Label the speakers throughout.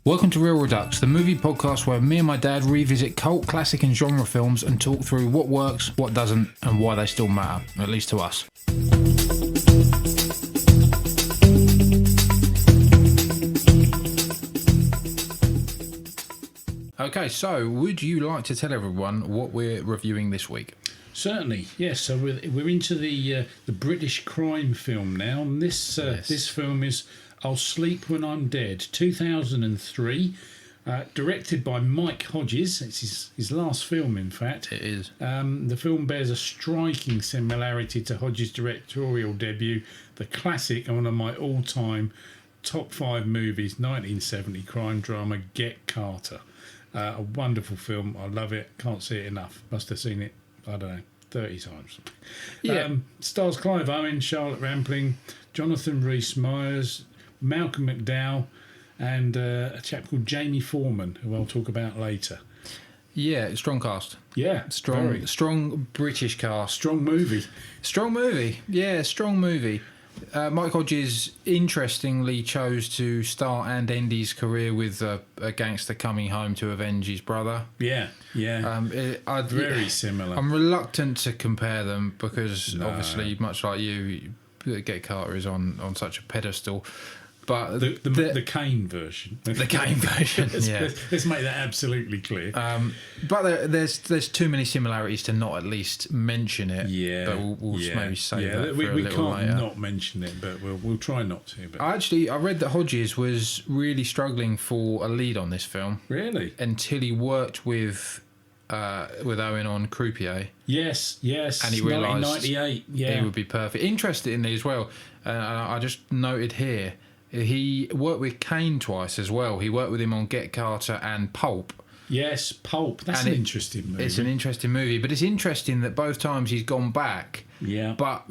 Speaker 1: Welcome to Real Redux, the movie podcast where me and my dad revisit cult, classic and genre films and talk through what works, what doesn't, and why they still matter, at least to us. Okay, so would you like to tell everyone what we're reviewing this week?
Speaker 2: Certainly, yes. So we're into the British crime film now, and this film is I'll Sleep When I'm Dead, 2003, directed by Mike Hodges. It's his last film, in fact.
Speaker 1: It is.
Speaker 2: The film bears a striking similarity to Hodges' directorial debut, the classic, one of my all-time top 5 movies, 1970 crime drama Get Carter. A wonderful film. I love it. Can't see it enough. Must have seen it, I don't know, 30 times.
Speaker 1: Yeah.
Speaker 2: Stars Clive Owen, Charlotte Rampling, Jonathan Rhys-Meyers, Malcolm McDowell, and a chap called Jamie Foreman, who I'll talk about later.
Speaker 1: Yeah, strong cast.
Speaker 2: Yeah,
Speaker 1: Strong British cast.
Speaker 2: Strong movie.
Speaker 1: Yeah, strong movie. Mike Hodges interestingly chose to start and end his career with a gangster coming home to avenge his brother.
Speaker 2: Yeah. Very similar.
Speaker 1: I'm reluctant to compare them because obviously, much like you, Get Carter is on such a pedestal. But
Speaker 2: the Kane version.
Speaker 1: The Kane version, yeah.
Speaker 2: Let's make that absolutely clear.
Speaker 1: But there's too many similarities to not at least mention it.
Speaker 2: Yeah.
Speaker 1: But we'll maybe save that for a
Speaker 2: we
Speaker 1: little
Speaker 2: can't
Speaker 1: later.
Speaker 2: not mention it, but we'll try not to. But
Speaker 1: I read that Hodges was really struggling for a lead on this film.
Speaker 2: Really?
Speaker 1: Until he worked with Owen on Croupier.
Speaker 2: Yes.
Speaker 1: And he realised
Speaker 2: 1998.
Speaker 1: he would be perfect. Interestingly as well, I just noted here, he worked with Kane twice as well. He worked with him on Get Carter and Pulp.
Speaker 2: Yes, Pulp. That's an interesting movie.
Speaker 1: It's an interesting movie, but it's interesting that both times he's gone back.
Speaker 2: Yeah.
Speaker 1: But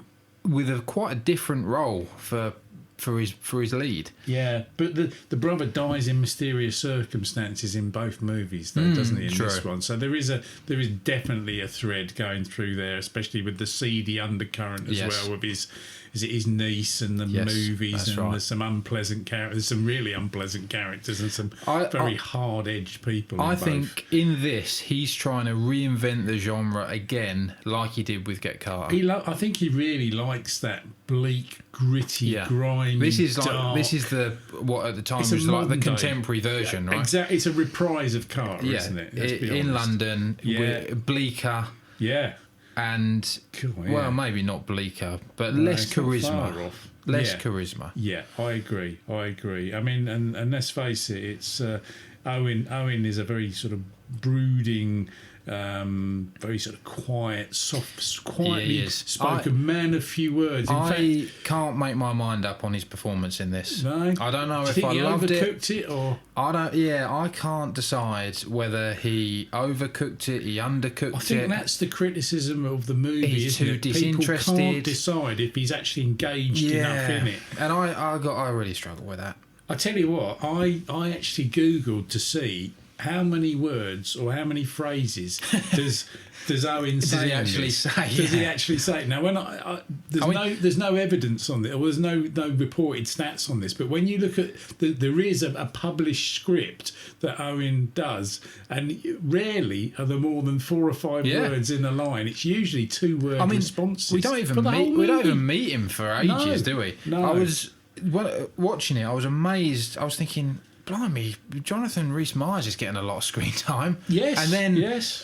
Speaker 1: with quite a different role for his lead.
Speaker 2: Yeah, but the brother dies in mysterious circumstances in both movies, though, doesn't he? In this one, so there is definitely a thread going through there, especially with the seedy undercurrent as well of his niece and the movies, and there's some unpleasant characters, some really unpleasant characters, and some very hard-edged people.
Speaker 1: I think in this he's trying to reinvent the genre again, like he did with Get Carter.
Speaker 2: I think he really likes that bleak, gritty, grimy.
Speaker 1: This is
Speaker 2: dark.
Speaker 1: what at the time was like the contemporary version, right?
Speaker 2: Exactly, it's a reprise of Carter, isn't it? Let's be
Speaker 1: in
Speaker 2: honest.
Speaker 1: London, bleaker.
Speaker 2: Yeah.
Speaker 1: And well, maybe not bleaker, but less charisma. Less charisma.
Speaker 2: Yeah, I agree. I mean, and let's face it, it's Owen is a very sort of brooding, very sort of quiet, quietly spoken man of few words. In fact,
Speaker 1: can't make my mind up on his performance in this.
Speaker 2: No,
Speaker 1: I don't know if
Speaker 2: I
Speaker 1: loved
Speaker 2: overcooked it or
Speaker 1: I don't. Yeah, I can't decide whether he overcooked it, he undercooked it.
Speaker 2: I think that's the criticism of the movie.
Speaker 1: He's too disinterested.
Speaker 2: People can't decide if he's actually engaged enough in it.
Speaker 1: And I really struggle with that.
Speaker 2: I tell you what, I actually Googled to see how many words or how many phrases does Owen say?
Speaker 1: Does he actually say?
Speaker 2: Does he actually say? Now, when there's no evidence on it, or there's no reported stats on this. But when you look at there is a published script that Owen does, and rarely are there more than 4 or 5 words in a line. It's usually 2-word responses.
Speaker 1: We don't even meet him for ages, do we?
Speaker 2: No.
Speaker 1: I was watching it. I was amazed. I was thinking, blimey, Jonathan Rhys-Meyers is getting a lot of screen time.
Speaker 2: Yes,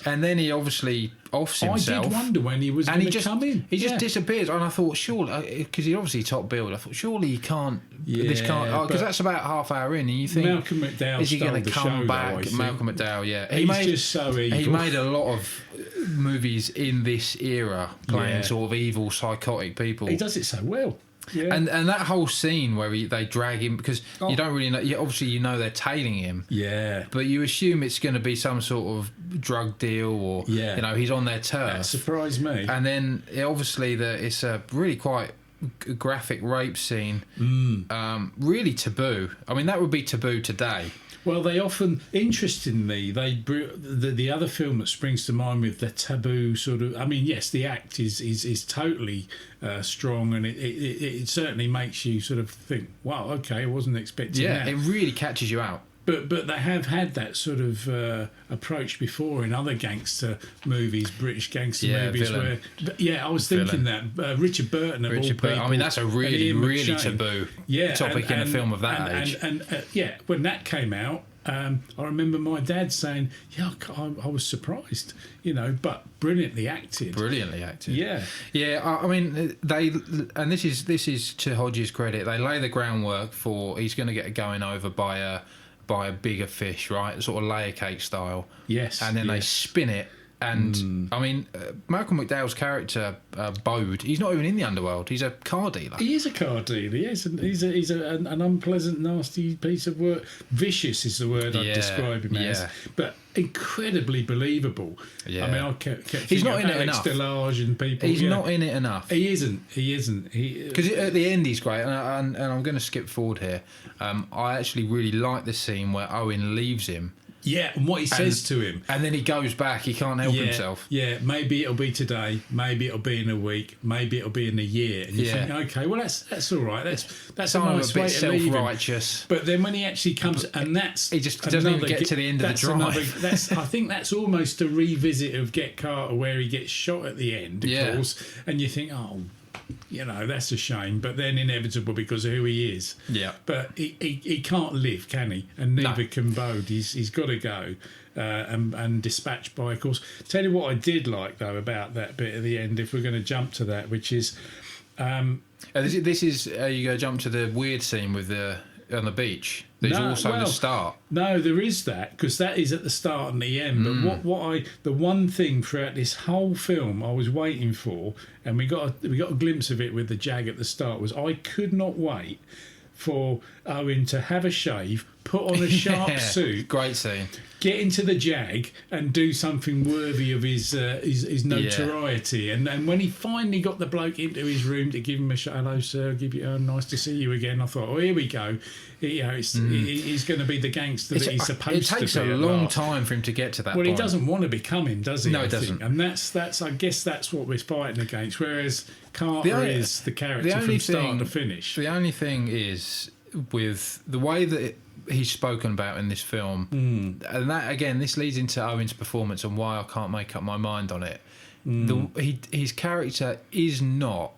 Speaker 1: and then he obviously offs himself.
Speaker 2: I did wonder when he was going to come in.
Speaker 1: He just disappears, and I thought, surely, because he obviously top billed, I thought, surely he can't. This can't, because that's about half hour in, and you think,
Speaker 2: Malcolm McDowell
Speaker 1: is he going to come back? Malcolm McDowell, He made a lot of movies in this era, playing sort of evil, psychotic people.
Speaker 2: He does it so well. Yeah.
Speaker 1: And that whole scene where they drag him, because you don't really know. Obviously, you know they're tailing him.
Speaker 2: Yeah.
Speaker 1: But you assume it's going to be some sort of drug deal, or he's on their turf.
Speaker 2: That surprised me.
Speaker 1: And then obviously it's a really quite graphic rape scene. Really taboo. I mean, that would be taboo today.
Speaker 2: Well, they often, interestingly, the other film that springs to mind with the taboo sort of, I mean, yes, the act is totally strong, and it certainly makes you sort of think, wow, okay, I wasn't expecting that.
Speaker 1: Yeah, it really catches you out.
Speaker 2: But they have had that sort of approach before in other gangster movies, British gangster movies.
Speaker 1: Villain.
Speaker 2: I was thinking that Richard Burton of all people.
Speaker 1: I mean, that's a really taboo topic in a film of that age.
Speaker 2: And when that came out, I remember my dad saying, I was surprised, but brilliantly acted. Yeah.
Speaker 1: Yeah, I mean, and this is to Hodges' credit, they lay the groundwork for he's going to get going over by a bigger fish, right? Sort of layer cake style.
Speaker 2: Yes.
Speaker 1: And then they spin it. And I mean, Malcolm McDowell's character, Bode, he's not even in the underworld. He's a car dealer.
Speaker 2: He is a car dealer, yes. And he's an unpleasant, nasty piece of work. Vicious is the word I'd describe him as. But incredibly believable. Yeah. I mean, I kept
Speaker 1: he's not in it
Speaker 2: Alex
Speaker 1: enough.
Speaker 2: Delage and people.
Speaker 1: He's not in it enough.
Speaker 2: He isn't.
Speaker 1: Because at the end he's great. And I'm going to skip forward here. I actually really like the scene where Owen leaves him.
Speaker 2: Yeah, and what he says to him.
Speaker 1: And then he goes back, he can't help himself.
Speaker 2: Yeah, maybe it'll be today, maybe it'll be in a week, maybe it'll be in a year. And you think, okay, well, that's all right. That's a nice way to leave him.
Speaker 1: Self-righteous.
Speaker 2: But then when he actually comes, and that's...
Speaker 1: He just doesn't even get to the end of the drive.
Speaker 2: I think that's almost a revisit of Get Carter, where he gets shot at the end, of course, and you think, that's a shame, but then inevitable because of who he is.
Speaker 1: Yeah.
Speaker 2: But he can't live, can he? And neither can Bode. He's got to go and dispatched by, of course. Tell you what I did like, though, about that bit at the end, if we're going to jump to that, which is...
Speaker 1: this is you go jump to the weird scene with on the beach. There's the start.
Speaker 2: No, there is that, because that is at the start and the end. But the one thing throughout this whole film I was waiting for, and we got a glimpse of it with the Jag at the start, was I could not wait for Owen to have a shave, put on a sharp suit,
Speaker 1: great scene,
Speaker 2: get into the Jag and do something worthy of his notoriety. And when he finally got the bloke into his room to give him a hello, sir, nice to see you again, I thought, here we go. He's going to be the gangster that he's supposed to be.
Speaker 1: It takes a long time for him to get to that point.
Speaker 2: Well, he doesn't want to become him, does he?
Speaker 1: No, he doesn't.
Speaker 2: And that's I guess that's what we're fighting against. Whereas Carter is the character from start to finish.
Speaker 1: The only thing is with the way that he's spoken about in this film, and that again, this leads into Owen's performance and why I can't make up my mind on it. His character is not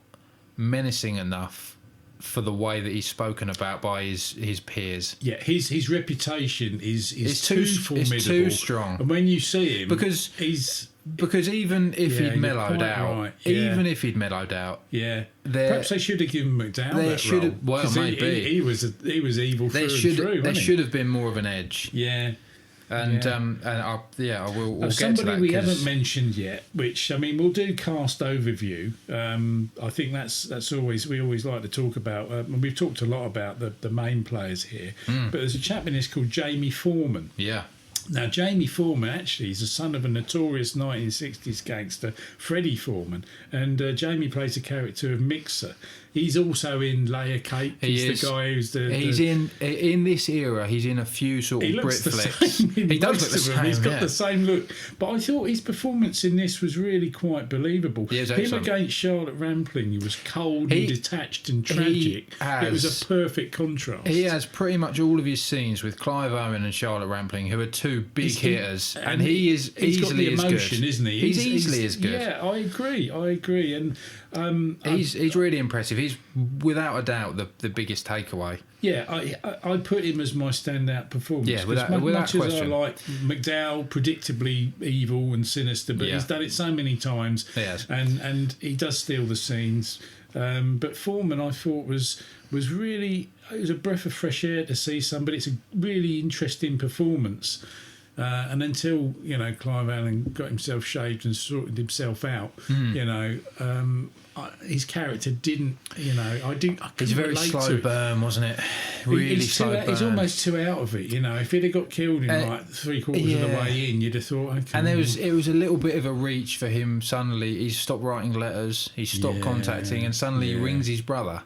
Speaker 1: menacing enough for the way that he's spoken about by his peers.
Speaker 2: Yeah, his reputation is too formidable.
Speaker 1: It's too strong.
Speaker 2: And when you see him,
Speaker 1: because even if he'd mellowed out, perhaps
Speaker 2: they should have given McDowell that role.
Speaker 1: Well, maybe
Speaker 2: he was evil through and through.
Speaker 1: There should have been more of an edge.
Speaker 2: Yeah.
Speaker 1: And I will get to that.
Speaker 2: We haven't mentioned yet, which we'll do cast overview. I think that's always we always like to talk about. And we've talked a lot about the main players here, but there's a chap in this called Jamie Foreman.
Speaker 1: Yeah.
Speaker 2: Now, Jamie Foreman actually is the son of a notorious 1960s gangster, Freddie Foreman, and Jamie plays the character of Mixer. He's also in Layer Cake. He's the guy who's
Speaker 1: He's in this era. He's in a few sort of Brit flicks.
Speaker 2: He does look the same. He's got the same look. But I thought his performance in this was really quite believable. Him against Charlotte Rampling, he was cold and detached and tragic. It was a perfect contrast.
Speaker 1: He has pretty much all of his scenes with Clive Owen and Charlotte Rampling, who are two big hitters, and he is easily as good,
Speaker 2: isn't he?
Speaker 1: He's easily as good.
Speaker 2: Yeah, I agree, and
Speaker 1: he's really impressive. He's without a doubt the biggest takeaway.
Speaker 2: Yeah, I put him as my standout performance.
Speaker 1: Yeah, without
Speaker 2: much
Speaker 1: question.
Speaker 2: As I like McDowell, predictably evil and sinister, but he's done it so many times.
Speaker 1: He has.
Speaker 2: And he does steal the scenes. But Foreman, I thought, was really, it was a breath of fresh air to see somebody. It's a really interesting performance. And until Clive Owen got himself shaved and sorted himself out, his character didn't. I didn't. He's
Speaker 1: a very slow burn, wasn't it? Really slow burn.
Speaker 2: He's almost too out of it. If he'd have got killed in like 3/4 of the way in, you'd have thought. Okay.
Speaker 1: And it was a little bit of a reach for him. Suddenly, he stopped writing letters. He stopped contacting, and suddenly he rings his brother.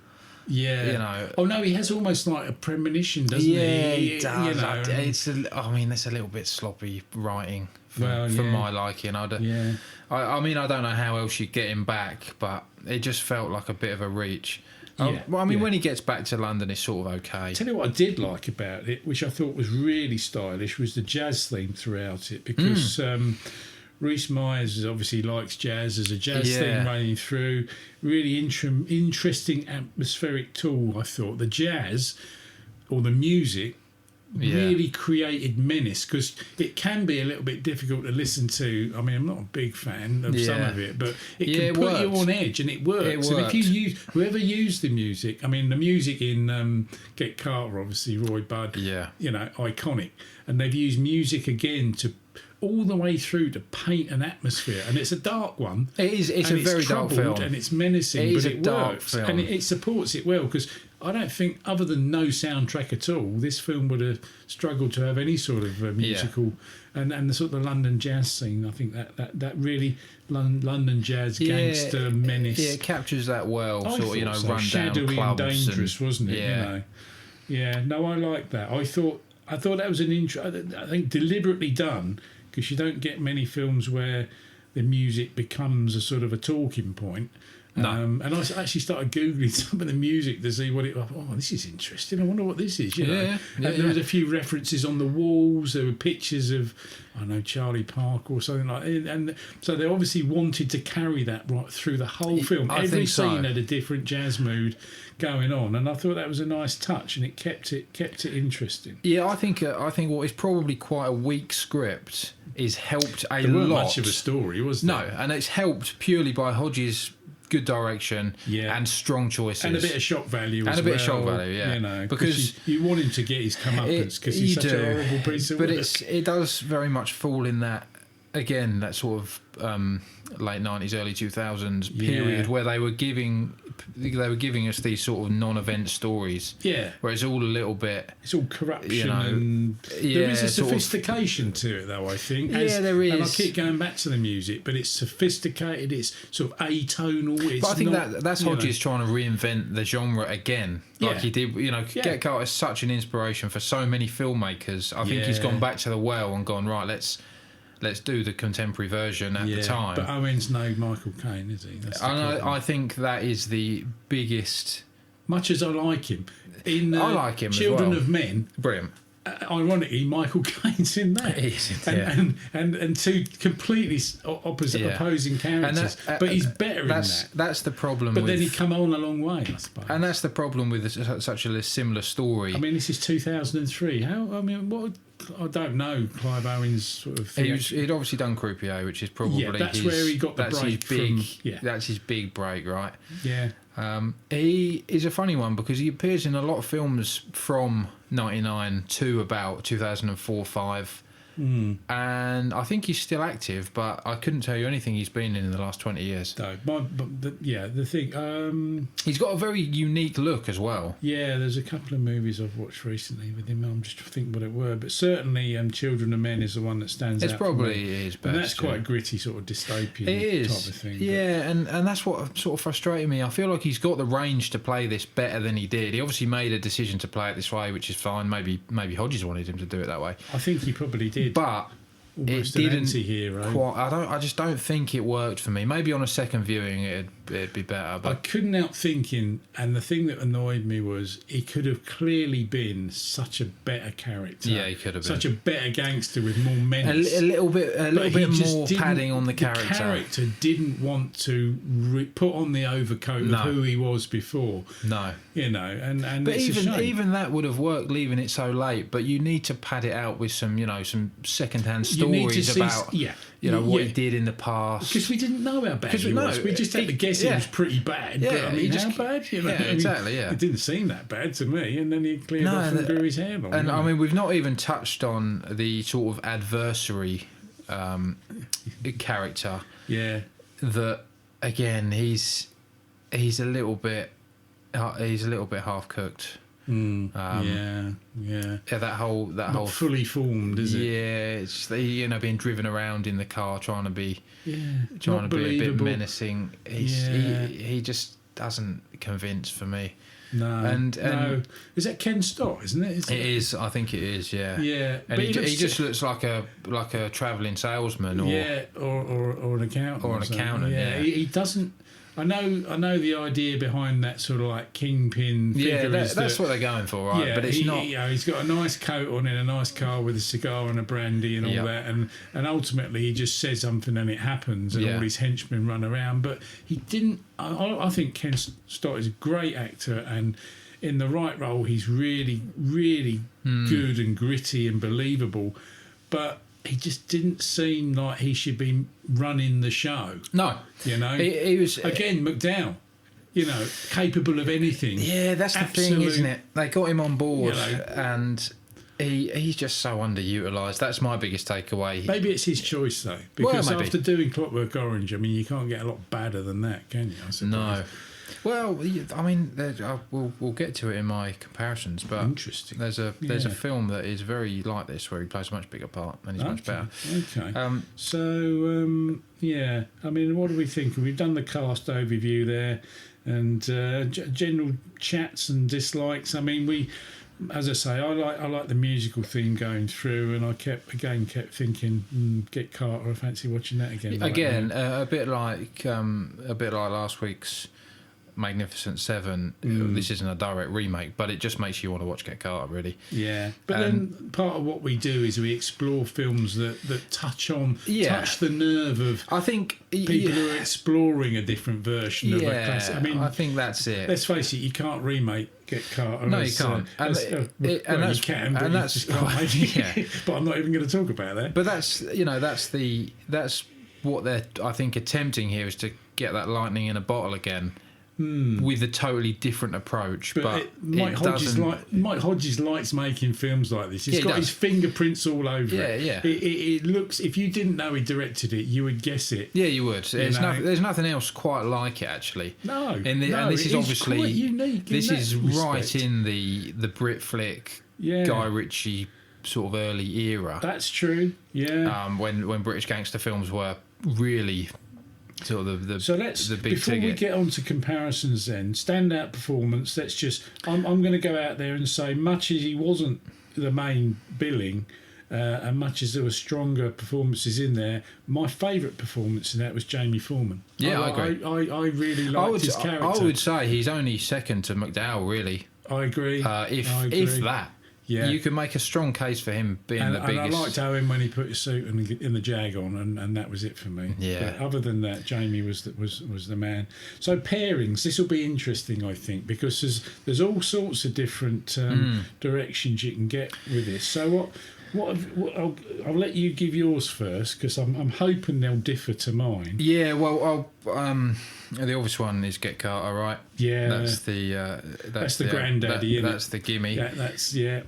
Speaker 2: Yeah. Oh no, he has almost like a premonition, doesn't he?
Speaker 1: Yeah, he does. It's a little bit sloppy writing for my liking. I don't know how else you'd get him back, but it just felt like a bit of a reach. Well, I mean, when he gets back to London, it's sort of okay.
Speaker 2: Tell you what I did like about it, which I thought was really stylish, was the jazz theme throughout it, because Rhys Meyers obviously likes jazz. There's a jazz theme running through. Really interesting atmospheric tool, I thought. The jazz, or the music, really created menace, because it can be a little bit difficult to listen to. I mean, I'm not a big fan of some of it, but it can put you on edge, and it works. And if you use, whoever used the music, I mean, the music in Get Carter, obviously Roy Budd, you know, iconic, and they've used music again to all the way through to paint an atmosphere, and it's a dark one.
Speaker 1: It is. It's a very dark film,
Speaker 2: and it's menacing, but it works,
Speaker 1: film.
Speaker 2: and it supports it well, because I don't think, other than no soundtrack at all, this film would have struggled to have any sort of musical. And the sort of the London jazz scene, I think that really London jazz gangster menace.
Speaker 1: Yeah, it captures that well.
Speaker 2: I
Speaker 1: sort of, you know, run
Speaker 2: shadowy
Speaker 1: down clubs
Speaker 2: and dangerous, wasn't it?
Speaker 1: Yeah,
Speaker 2: you know? Yeah. No, I like that. I thought that was I think deliberately done, because you don't get many films where the music becomes a sort of a talking point.
Speaker 1: No.
Speaker 2: And I actually started Googling some of the music to see what it was. Oh, this is interesting. I wonder what this is, you know. And there was a few references on the walls. There were pictures of, I don't know, Charlie Parker or something like that. And so they obviously wanted to carry that right through the whole film. Every scene had a different jazz mood going on, and I thought that was a nice touch, and it kept it interesting.
Speaker 1: Yeah, I think what is probably quite a weak script is helped a
Speaker 2: there
Speaker 1: lot.
Speaker 2: Much of a story, was there?
Speaker 1: No, and it's helped purely by Hodges' good direction and strong choices,
Speaker 2: and a bit of shock value,
Speaker 1: and
Speaker 2: as
Speaker 1: a bit
Speaker 2: well,
Speaker 1: of shock value,
Speaker 2: you know,
Speaker 1: because
Speaker 2: you want him to get his comeuppance, because he's such a horrible piece of work.
Speaker 1: But it does very much fall in that, again, that sort of late 90s, early 2000s period where they were giving us these sort of non-event stories. Yeah, where it's all a little bit.
Speaker 2: It's all corruption, you know, and there is a sophistication to it, though. I think.
Speaker 1: There is.
Speaker 2: And I keep going back to the music, but it's sophisticated. It's sort of atonal.
Speaker 1: But I think that's Hodges trying to reinvent the genre again, like he did. You know, Get Carter is such an inspiration for so many filmmakers. I think he's gone back to the well and gone, right, let's do the contemporary version at the time.
Speaker 2: But Owen's no Michael Caine, is he? That's
Speaker 1: I think that is the biggest.
Speaker 2: Much as I like him,
Speaker 1: I like him.
Speaker 2: Children
Speaker 1: as well.
Speaker 2: of Men,
Speaker 1: brilliant.
Speaker 2: Ironically, Michael Caine's in that.
Speaker 1: He is,
Speaker 2: and two completely opposing characters. But he's better in that.
Speaker 1: That's the problem.
Speaker 2: But then he come on a long way, I suppose.
Speaker 1: And that's the problem with such a similar story.
Speaker 2: I mean, this is 2003. I don't know Clive Owen's sort of thing.
Speaker 1: He'd obviously done Croupier, which is probably
Speaker 2: that's where he got the break
Speaker 1: That's his big break, right?
Speaker 2: Yeah.
Speaker 1: He is a funny one because he appears in a lot of films from 99 to about 2004-05. And I think he's still active, but I couldn't tell you anything he's been in the last 20 years.
Speaker 2: No, the thing...
Speaker 1: he's got a very unique look as well.
Speaker 2: Yeah, there's a couple of movies I've watched recently with him. I'm just thinking what it were. But certainly Children of Men is the one that stands out.
Speaker 1: It's probably his best.
Speaker 2: And that's quite a gritty sort of dystopian type of thing.
Speaker 1: Yeah, and that's what sort of frustrated me. I feel like he's got the range to play this better than he did. He obviously made a decision to play it this way, which is fine. Maybe Hodges wanted him to do it that way.
Speaker 2: I think he probably did.
Speaker 1: But
Speaker 2: almost
Speaker 1: it didn't
Speaker 2: anti-hero.
Speaker 1: I just don't think it worked for me. Maybe on a second viewing it'd be better. But
Speaker 2: I couldn't help thinking, and the thing that annoyed me was he could have clearly been such a better character.
Speaker 1: Yeah, he could have been
Speaker 2: such a better gangster with more menace.
Speaker 1: A little bit more padding on the character.
Speaker 2: The character didn't want to put on the overcoat of who he was before.
Speaker 1: No,
Speaker 2: you know, and
Speaker 1: but
Speaker 2: it's a shame.
Speaker 1: even that would have worked, leaving it so late. But you need to pad it out with some second-hand stories about what he did in the past,
Speaker 2: because we didn't know how bad he was. We just had to guess it was pretty bad.
Speaker 1: Yeah,
Speaker 2: but, I mean, how bad?
Speaker 1: Exactly. Yeah,
Speaker 2: it didn't seem that bad to me. And then he cleared off and grew his hair long.
Speaker 1: And I mean, we've not even touched on the sort of adversary character.
Speaker 2: Yeah,
Speaker 1: that again, he's a little bit half cooked.
Speaker 2: Yeah.
Speaker 1: That whole
Speaker 2: fully formed, is it?
Speaker 1: Yeah, it's being driven around in the car, trying to be a bit menacing. He just doesn't convince for me.
Speaker 2: No, no. Is that Ken Stott? Isn't it?
Speaker 1: It is. I think it is. Yeah.
Speaker 2: Yeah.
Speaker 1: And he just looks like a travelling salesman, or
Speaker 2: or an accountant,
Speaker 1: or an accountant. Yeah.
Speaker 2: He doesn't. I know the idea behind that sort of like kingpin figure.
Speaker 1: Yeah, that's what they're going for, right?
Speaker 2: Yeah,
Speaker 1: but it's not.
Speaker 2: He's got a nice coat on in a nice car with a cigar and a brandy and all that, and ultimately he just says something and it happens, and all his henchmen run around. But he didn't. I think Ken Stott is a great actor, and in the right role, he's really, really good and gritty and believable. But he just didn't seem like he should be running the show.
Speaker 1: No, he was
Speaker 2: again McDowell. Capable of anything.
Speaker 1: Yeah, that's the thing, isn't it? They got him on board, and he's just so underutilised. That's my biggest takeaway.
Speaker 2: Maybe it's his choice though, because after doing Clockwork Orange, I mean, you can't get a lot badder than that, can you? I suppose.
Speaker 1: No. Well, I mean, we'll get to it in my comparisons, but
Speaker 2: interesting.
Speaker 1: There's a film that is very like this, where he plays a much bigger part and he's much better.
Speaker 2: Okay. I mean, what do we think? We've done the cast overview there, and general chats and dislikes. I mean, as I say, I like the musical theme going through, and I kept thinking, Get Carter. I fancy watching that again.
Speaker 1: Again, a bit like last week's Magnificent Seven. This isn't a direct remake, but it just makes you want to watch Get Carter, really.
Speaker 2: Yeah, but then part of what we do is we explore films that touch the nerve of.
Speaker 1: I think
Speaker 2: people who are exploring a a version of a classic. I mean,
Speaker 1: I think that's it.
Speaker 2: Let's face it, you can't remake Get Carter.
Speaker 1: No, you can't.
Speaker 2: You can, but you just can't make it. But I'm not even going to talk about that.
Speaker 1: But that's what they're, I think, attempting here, is to get that lightning in a bottle again. With a totally different approach, but
Speaker 2: Mike Hodges likes making films like this. He's got his fingerprints all over it.
Speaker 1: Yeah.
Speaker 2: It looks. If you didn't know he directed it, you would guess it.
Speaker 1: Yeah, you would. There's nothing else quite like it, actually.
Speaker 2: No,
Speaker 1: and this is obviously
Speaker 2: quite unique.
Speaker 1: This is right in the Brit flick, Guy Ritchie sort of early era.
Speaker 2: That's true. Yeah.
Speaker 1: When British gangster films were really. Sort of the big
Speaker 2: before
Speaker 1: ticket.
Speaker 2: We get on to comparisons then, standout performance, I'm going to go out there and say, much as he wasn't the main billing, and much as there were stronger performances in there, my favourite performance in that was Jamie Foreman.
Speaker 1: Yeah, I agree.
Speaker 2: I really liked his character.
Speaker 1: I would say he's only second to McDowell, really.
Speaker 2: I agree.
Speaker 1: If that.
Speaker 2: Yeah.
Speaker 1: You can make a strong case for him being the biggest.
Speaker 2: And I liked Owen when he put his suit in the Jag on, and that was it for me.
Speaker 1: Yeah.
Speaker 2: But other than that, Jamie was the man. So pairings, this will be interesting, I think, because there's all sorts of different directions you can get with this. So I'll let you give yours first, because I'm hoping they'll differ to mine.
Speaker 1: Yeah, well, the obvious one is Get Carter, right?
Speaker 2: Yeah,
Speaker 1: that's the
Speaker 2: granddaddy.
Speaker 1: That's the gimme.
Speaker 2: Yeah.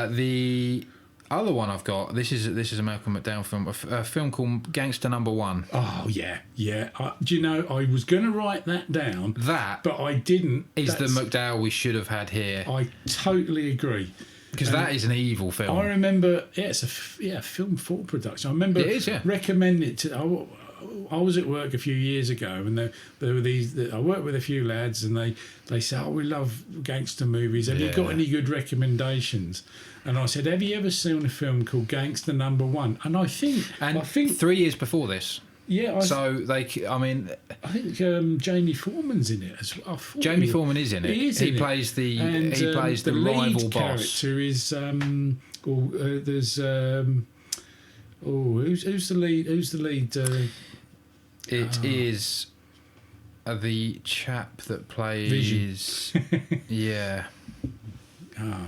Speaker 1: The other one I've got. This is a Malcolm McDowell film, a film called Gangster Number One.
Speaker 2: Oh yeah. Do you know, I was going to write that down. But I didn't.
Speaker 1: Is the McDowell we should have had here?
Speaker 2: I totally agree.
Speaker 1: Because that is an evil film.
Speaker 2: I remember, it's a film for production. I remember recommending it to. I was at work a few years ago, and there were these. I worked with a few lads, and they said, "Oh, we love gangster movies. Have you got any good recommendations?" And I said, "Have you ever seen a film called Gangster Number One?" And I think
Speaker 1: 3 years before this.
Speaker 2: Yeah.
Speaker 1: I
Speaker 2: think Jamie Foreman's in it as well.
Speaker 1: Jamie Foreman is in it. He plays the rival
Speaker 2: lead
Speaker 1: boss.
Speaker 2: Character is who's the lead? Who's the lead?
Speaker 1: It is the chap that plays
Speaker 2: Vision.
Speaker 1: Yeah.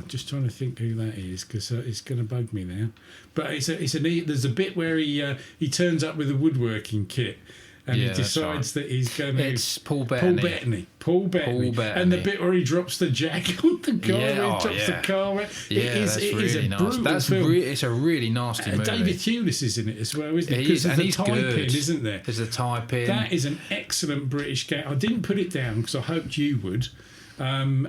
Speaker 2: Just trying to think who that is, because it's going to bug me now. But there's a bit where he turns up with a woodworking kit, and he decides that he's going to.
Speaker 1: It's Paul Bettany.
Speaker 2: Paul Bettany. And the bit where he drops the jack on the car, the car.
Speaker 1: It is a brutal film. It's a really nasty movie.
Speaker 2: David Thewlis is in it as well, isn't he?
Speaker 1: Because there's
Speaker 2: the tie-in, isn't there?
Speaker 1: There's a tie-in.
Speaker 2: That is an excellent British game. I didn't put it down because I hoped you would. And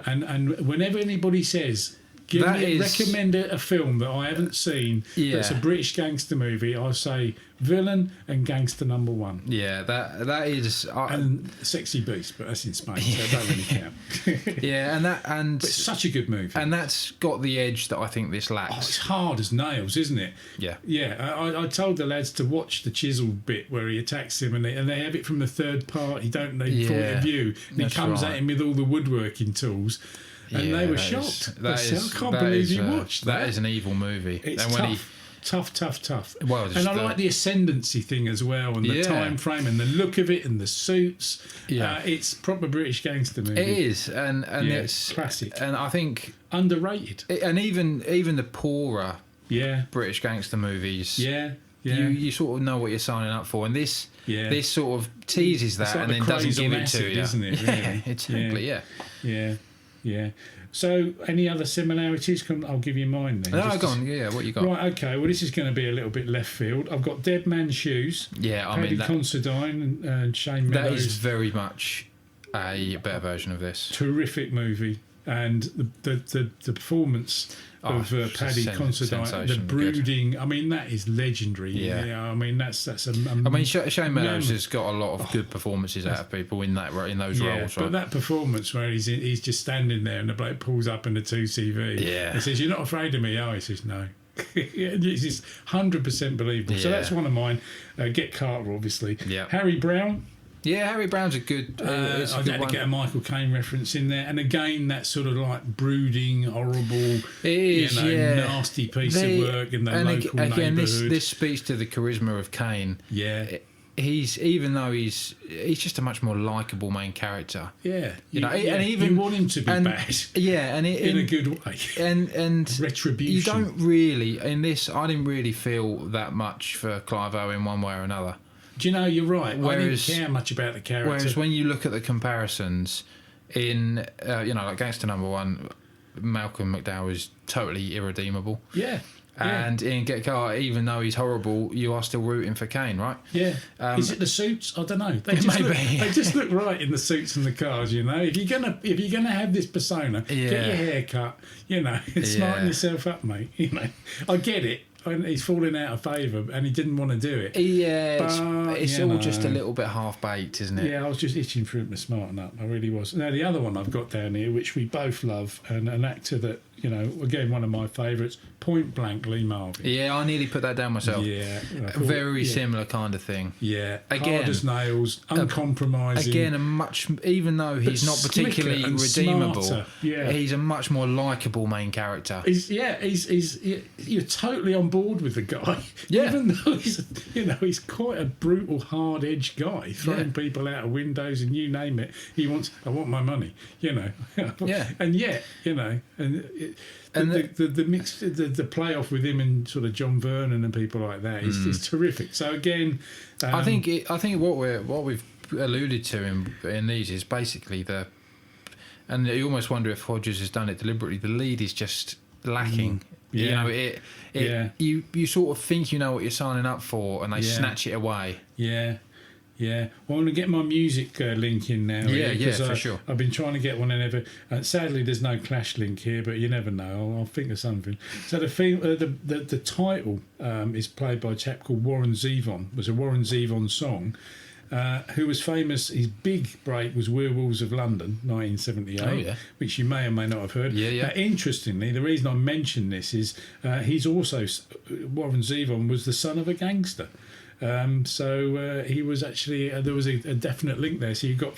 Speaker 2: whenever anybody says Recommend a film that I haven't seen that's a British gangster movie. I'll say Villain and Gangster Number One.
Speaker 1: Yeah, that is...
Speaker 2: and Sexy Beast, but that's in Spain, so it don't really count.
Speaker 1: Yeah, but
Speaker 2: it's such a good movie.
Speaker 1: And that's got the edge that I think this lacks.
Speaker 2: Oh, it's hard as nails, isn't it?
Speaker 1: Yeah.
Speaker 2: Yeah, I told the lads to watch the chisel bit where he attacks him, and they have it from the third party, don't they, point of view. And he comes at him with all the woodworking tools. And they were shocked. I can't believe you watched that.
Speaker 1: That is an evil movie.
Speaker 2: It's tough.
Speaker 1: Well,
Speaker 2: and I like the ascendancy thing as well, and the time frame, and the look of it, and the suits. Yeah, it's proper British gangster movie.
Speaker 1: It is, and it's
Speaker 2: classic.
Speaker 1: And I think
Speaker 2: underrated.
Speaker 1: And even the poorer British gangster movies.
Speaker 2: Yeah.
Speaker 1: You sort of know what you're signing up for, and this sort of teases that and then doesn't give it to you,
Speaker 2: isn't it? Really?
Speaker 1: Yeah, exactly.
Speaker 2: Yeah. So, any other similarities? I'll give you mine then.
Speaker 1: No, go on. Yeah, what you got?
Speaker 2: Right, okay. Well, this is going to be a little bit left field. I've got Dead Man's Shoes.
Speaker 1: Yeah,
Speaker 2: Paddy Considine and Shane Meadows.
Speaker 1: That is very much a better version of this.
Speaker 2: Terrific movie. And the performance of Paddy Considine, the brooding. Good. I mean, that is legendary. Yeah. I mean, that's
Speaker 1: Shane Meadows has got a lot of good performances out of people in those roles. Right?
Speaker 2: But that performance where he's just standing there and the bloke pulls up in the 2CV.
Speaker 1: Yeah.
Speaker 2: He says, "You're not afraid of me?" Oh, he says, "No." It's just 100% believable. Yeah. So that's one of mine. Get Carter, obviously.
Speaker 1: Yeah.
Speaker 2: Harry Brown.
Speaker 1: Yeah, Harry Brown's a good.
Speaker 2: I had to get a Michael Caine reference in there, and again that sort of like brooding, horrible, nasty piece of work in the local neighbourhood.
Speaker 1: This speaks to the charisma of Caine.
Speaker 2: Yeah,
Speaker 1: he's just a much more likeable main character.
Speaker 2: Yeah,
Speaker 1: and even
Speaker 2: you want him to be bad.
Speaker 1: Yeah, and
Speaker 2: in a good way.
Speaker 1: And
Speaker 2: retribution.
Speaker 1: You don't really in this. I didn't really feel that much for Clive Owen one way or another.
Speaker 2: Do you know, you're right. I didn't care much about the character.
Speaker 1: Whereas when you look at the comparisons in, like Gangster Number One, Malcolm McDowell is totally irredeemable.
Speaker 2: Yeah.
Speaker 1: And in Get Carter, even though he's horrible, you are still rooting for Caine, right?
Speaker 2: Yeah. Is it the suits? I don't know. They just look right in the suits and the cars. If you're gonna have this persona, get your hair cut. Smarten yourself up, mate. I get it. And he's falling out of favour and he didn't want to do it.
Speaker 1: Yeah, it's all just a little bit half-baked, isn't it?
Speaker 2: Yeah, I was just itching for him to smarten up. I really was. Now, the other one I've got down here, which we both love, and an actor that, again, one of my favourites, Point Blank, Lee Marvin.
Speaker 1: Yeah, I nearly put that down myself.
Speaker 2: Yeah.
Speaker 1: Very similar kind of thing.
Speaker 2: Yeah. Again, hard as nails, uncompromising.
Speaker 1: Again, even though he's not particularly redeemable, he's a much more likeable main character.
Speaker 2: You're totally on board with the guy. Yeah. Even though he's quite a brutal, hard-edged guy, throwing people out of windows and you name it. I want my money, Yeah. And yet, the mix, the playoff with him and sort of John Vernon and people like that is terrific. So again,
Speaker 1: I think what we've alluded to in these is basically and you almost wonder if Hodges has done it deliberately. The lead is just lacking. You sort of think you know what you're signing up for, and they snatch it away.
Speaker 2: Yeah. Well, I'm going to get my music link in now.
Speaker 1: For sure.
Speaker 2: I've been trying to get one and never. Sadly, there's no Clash link here, but you never know. I'll think of something. So the title is played by a chap called Warren Zevon. It was a Warren Zevon song. Who was famous, his big break was Werewolves of London, 1978, which you may or may not have heard.
Speaker 1: Yeah.
Speaker 2: Interestingly, the reason I mention this is he's also, Warren Zevon was the son of a gangster. So he was actually there was a definite link there. So you've got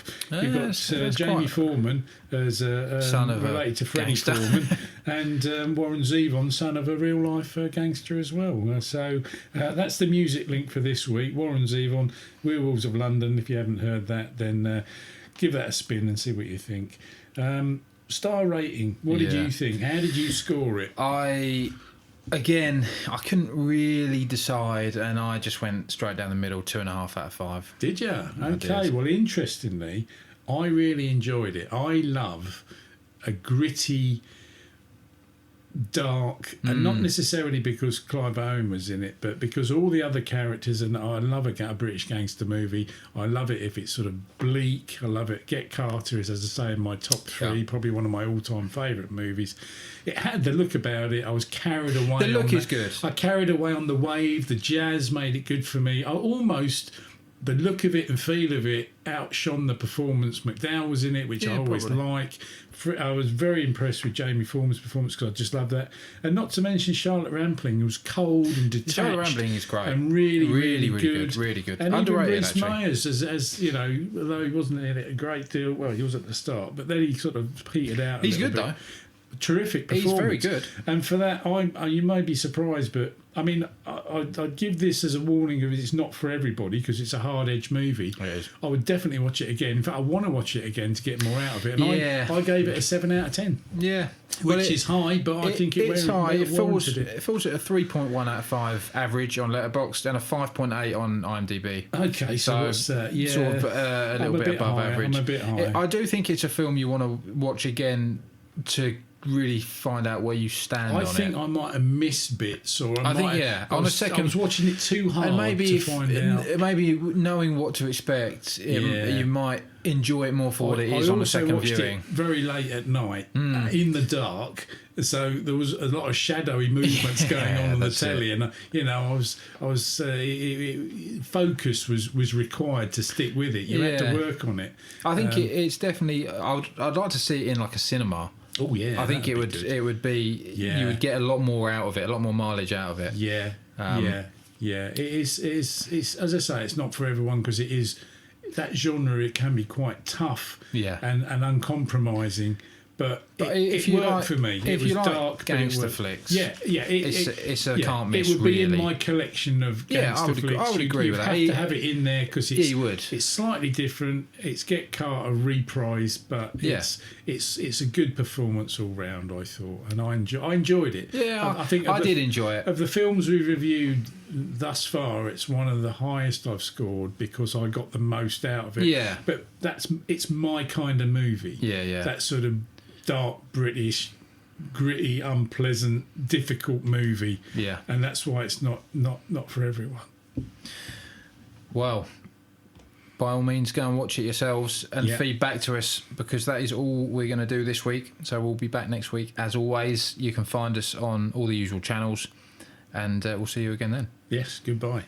Speaker 2: Jamie Foreman as son of related to Freddie Foreman, and Warren Zevon, son of a real life gangster as well. So that's the music link for this week. Warren Zevon, Werewolves of London. If you haven't heard that, then give that a spin and see what you think. Star rating. What did you think? How did you score it?
Speaker 1: Again, I couldn't really decide, and I just went straight down the middle, 2.5 out of 5.
Speaker 2: Did you? Okay. Well, interestingly, I really enjoyed it. I love a gritty, dark, and not necessarily because Clive Owen was in it, but because all the other characters. And I love a British gangster movie. I love it if it's sort of bleak. I love it. Get Carter is, as I say, in my top 3, probably one of my all-time favourite movies. It had the look about it. I was carried away.
Speaker 1: The look is good.
Speaker 2: I carried away on the wave. The jazz made it good for me. The look of it and feel of it outshone the performance. McDowell was in it, which I always like. I was very impressed with Jamie Foreman's performance because I just love that. And not to mention Charlotte Rampling, who was cold and detached.
Speaker 1: Charlotte Rampling is great.
Speaker 2: And really good.
Speaker 1: Really good.
Speaker 2: And
Speaker 1: underrated,
Speaker 2: even Rhys Meyers, as you know, although he wasn't in it a great deal, well, he was at the start, but then he sort of petered out.
Speaker 1: He's good, though.
Speaker 2: Terrific performance.
Speaker 1: He's very good.
Speaker 2: And for that, you may be surprised, but I mean, I'd give this as a warning of it's not for everybody because it's a hard-edged movie.
Speaker 1: It is.
Speaker 2: I would definitely watch it again. In fact, I want to watch it again to get more out of it. And I gave it a 7 out of 10.
Speaker 1: Yeah.
Speaker 2: Which is high, but I think
Speaker 1: it's high. It falls
Speaker 2: it.
Speaker 1: It falls at a 3.1 out of 5 average on Letterboxd and a 5.8 on IMDb.
Speaker 2: Okay, so what's that? Yeah.
Speaker 1: Sort of a little bit above average.
Speaker 2: I'm a bit high.
Speaker 1: I do think it's a film you want to watch again to really find out where you stand on it.
Speaker 2: I think I might have missed bits, or I was watching it too hard
Speaker 1: and maybe
Speaker 2: to find out.
Speaker 1: Maybe knowing what to expect, you might enjoy it more for what it is on a second viewing.
Speaker 2: It very late at night in the dark, so there was a lot of shadowy movements going on the telly, and focus was required to stick with it. You had to work on it.
Speaker 1: I think it's definitely. I'd like to see it in like a cinema.
Speaker 2: Oh yeah,
Speaker 1: I think it would be. Yeah. You would get a lot more out of it, a lot more mileage out of it.
Speaker 2: Yeah, yeah. It is. It's as I say, it's not for everyone because it is that genre. It can be quite tough.
Speaker 1: Yeah.
Speaker 2: And uncompromising. But
Speaker 1: if
Speaker 2: it
Speaker 1: you
Speaker 2: worked
Speaker 1: like,
Speaker 2: for me.
Speaker 1: If
Speaker 2: it was
Speaker 1: you like
Speaker 2: dark
Speaker 1: gangster flicks, it's a can't miss.
Speaker 2: It would be
Speaker 1: really.
Speaker 2: in my collection of gangster flicks.
Speaker 1: I would agree with that.
Speaker 2: You have to have it in there because
Speaker 1: it's
Speaker 2: it's slightly different. It's Get Carter reprised, but it's a good performance all round. I thought, and I enjoyed it.
Speaker 1: Yeah,
Speaker 2: I think
Speaker 1: I did enjoy it.
Speaker 2: Of the films we've reviewed thus far, it's one of the highest I've scored because I got the most out of it.
Speaker 1: Yeah,
Speaker 2: but it's my kind of movie.
Speaker 1: Yeah.
Speaker 2: That sort of dark British, gritty, unpleasant, difficult movie.
Speaker 1: Yeah,
Speaker 2: and that's why it's not for everyone.
Speaker 1: Well, by all means, go and watch it yourselves and feed back to us because that is all we're going to do this week. So we'll be back next week as always. You can find us on all the usual channels, and we'll see you again then.
Speaker 2: Yes, goodbye.